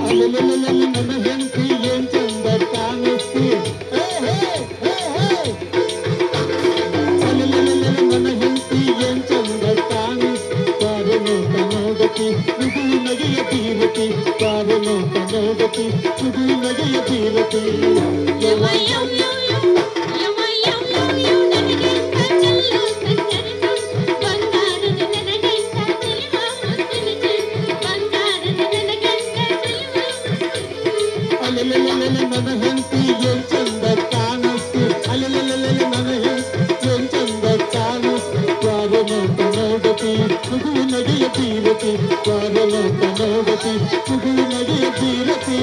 ನನ್ನ ಹೆಂಡತಿ ಏನ್ ಚಂದ ಕಾಣಿಸ್ತಿ ನನ್ನ ಹೆಂಡತಿ ಏನ್ ಚಂದ ಕಾಣಿಸ್ತಿ ಬಾರೆ ನೋಟ ನೋಡತಿ ಮುಗುಳು ನಗೆಯ ತೀರತಿ ಬಾರೆ ನೋಟ ನೋಡತಿ ಮುಗುಳು ನಗೆಯ ತೀರತಿ ನನ್ನ ಹೆಂಡತಿ ಏನ್ ಚಂದ ಕಾಣಿಸ್ತಿ ನನ್ನ ಹೆಂಡತಿ ಏನ್ ಚಂದ ಕಾಣಿಸ್ತಿ ಬಾರೆ ನೋಟ ನೋಡತಿ ಮುಗುಳು ನಗೆಯ ತೀರತಿ ಬಾರೆ ನೋಟ ನೋಡತಿ ಮುಗುಳು ನಗೆಯ ತೀರತಿ